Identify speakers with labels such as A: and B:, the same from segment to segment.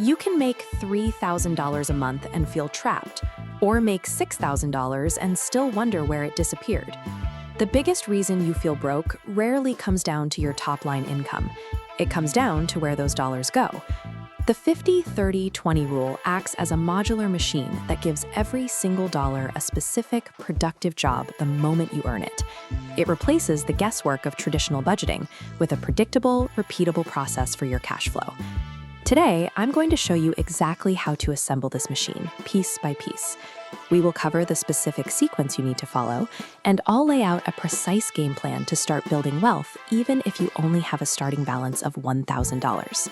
A: You can make $3,000 a month and feel trapped, or make $6,000 and still wonder where it disappeared. The biggest reason you feel broke rarely comes down to your top-line income. It comes down to where those dollars go. The 50-30-20 rule acts as a modular machine that gives every single dollar a specific, productive job the moment you earn it. It replaces the guesswork of traditional budgeting with a predictable, repeatable process for your cash flow. Today, I'm going to show you exactly how to assemble this machine, piece by piece. We will cover the specific sequence you need to follow, and I'll lay out a precise game plan to start building wealth, even if you only have a starting balance of $1,000.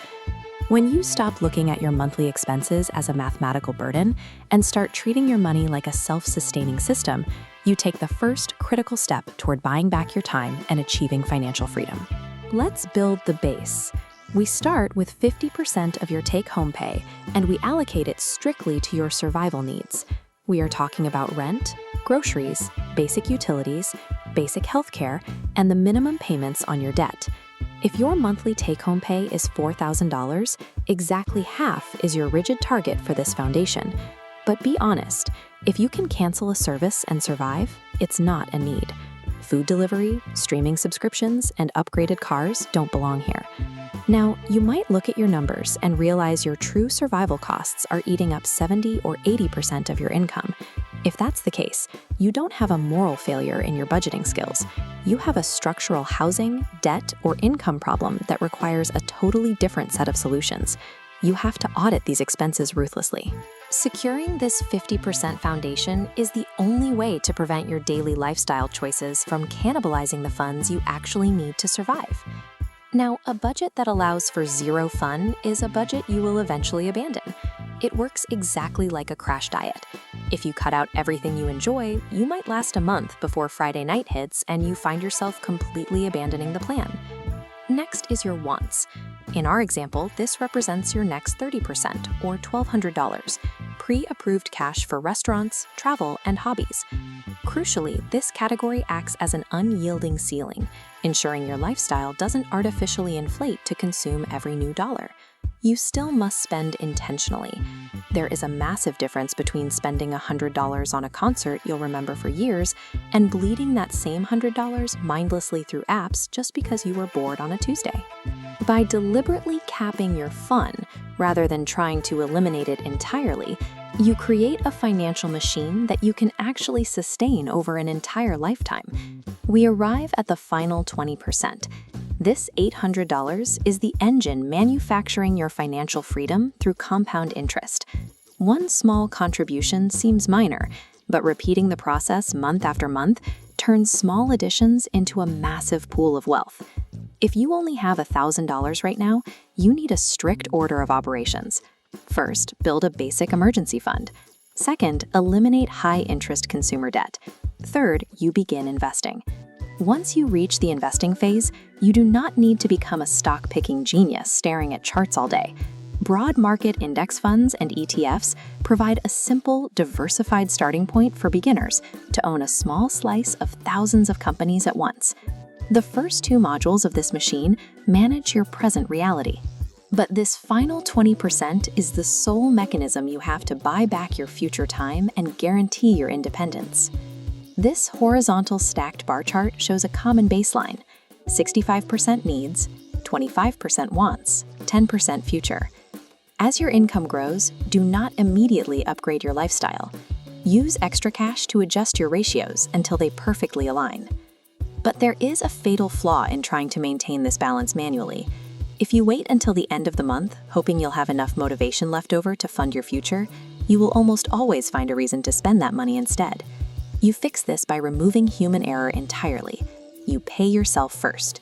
A: When you stop looking at your monthly expenses as a mathematical burden and start treating your money like a self-sustaining system, you take the first critical step toward buying back your time and achieving financial freedom. Let's build the base. We start with 50% of your take-home pay, and we allocate it strictly to your survival needs. We are talking about rent, groceries, basic utilities, basic healthcare, and the minimum payments on your debt. If your monthly take-home pay is $4,000, exactly half is your rigid target for this foundation. But be honest, if you can cancel a service and survive, it's not a need. Food delivery, streaming subscriptions, and upgraded cars don't belong here. Now, you might look at your numbers and realize your true survival costs are eating up 70 or 80% of your income. If that's the case, you don't have a moral failure in your budgeting skills. You have a structural housing, debt, or income problem that requires a totally different set of solutions. You have to audit these expenses ruthlessly. Securing this 50% foundation is the only way to prevent your daily lifestyle choices from cannibalizing the funds you actually need to survive. Now, a budget that allows for zero fun is a budget you will eventually abandon. It works exactly like a crash diet. If you cut out everything you enjoy, you might last a month before Friday night hits and you find yourself completely abandoning the plan. Next is your wants. In our example, this represents your next 30%, or $1,200, pre-approved cash for restaurants, travel, and hobbies. Crucially, this category acts as an unyielding ceiling, ensuring your lifestyle doesn't artificially inflate to consume every new dollar. You still must spend intentionally. There is a massive difference between spending $100 on a concert you'll remember for years and bleeding that same $100 mindlessly through apps just because you were bored on a Tuesday. By deliberately capping your fun, rather than trying to eliminate it entirely, you create a financial machine that you can actually sustain over an entire lifetime. We arrive at the final 20%. This $800 is the engine manufacturing your financial freedom through compound interest. One small contribution seems minor, but repeating the process month after month turns small additions into a massive pool of wealth. If you only have $1,000 right now, you need a strict order of operations. First, build a basic emergency fund. Second, eliminate high-interest consumer debt. Third, you begin investing. Once you reach the investing phase, you do not need to become a stock-picking genius staring at charts all day. Broad market index funds and ETFs provide a simple, diversified starting point for beginners to own a small slice of thousands of companies at once. The first two modules of this machine manage your present reality. But this final 20% is the sole mechanism you have to buy back your future time and guarantee your independence. This horizontal stacked bar chart shows a common baseline: 65% needs, 25% wants, 10% future. As your income grows, do not immediately upgrade your lifestyle. Use extra cash to adjust your ratios until they perfectly align. But there is a fatal flaw in trying to maintain this balance manually. If you wait until the end of the month, hoping you'll have enough motivation left over to fund your future, you will almost always find a reason to spend that money instead. You fix this by removing human error entirely. You pay yourself first.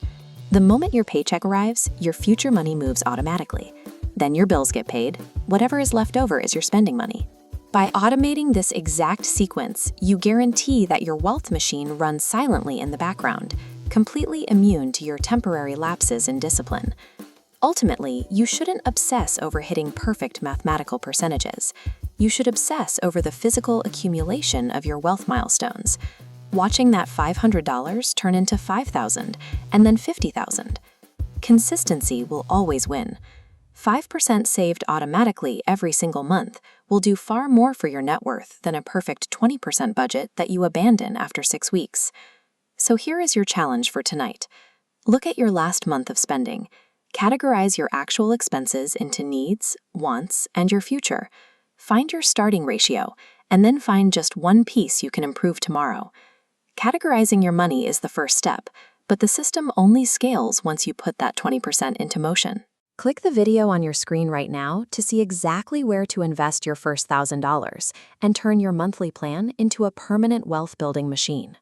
A: The moment your paycheck arrives, your future money moves automatically. Then your bills get paid. Whatever is left over is your spending money. By automating this exact sequence, you guarantee that your wealth machine runs silently in the background, completely immune to your temporary lapses in discipline. Ultimately, you shouldn't obsess over hitting perfect mathematical percentages. You should obsess over the physical accumulation of your wealth milestones, watching that $500 turn into $5,000 and then $50,000. Consistency will always win. 5% saved automatically every single month will do far more for your net worth than a perfect 20% budget that you abandon after 6 weeks. So here is your challenge for tonight. Look at your last month of spending. Categorize your actual expenses into needs, wants, and your future. Find your starting ratio, and then find just one piece you can improve tomorrow. Categorizing your money is the first step, but the system only scales once you put that 20% into motion. Click the video on your screen right now to see exactly where to invest your first $1,000 and turn your monthly plan into a permanent wealth-building machine.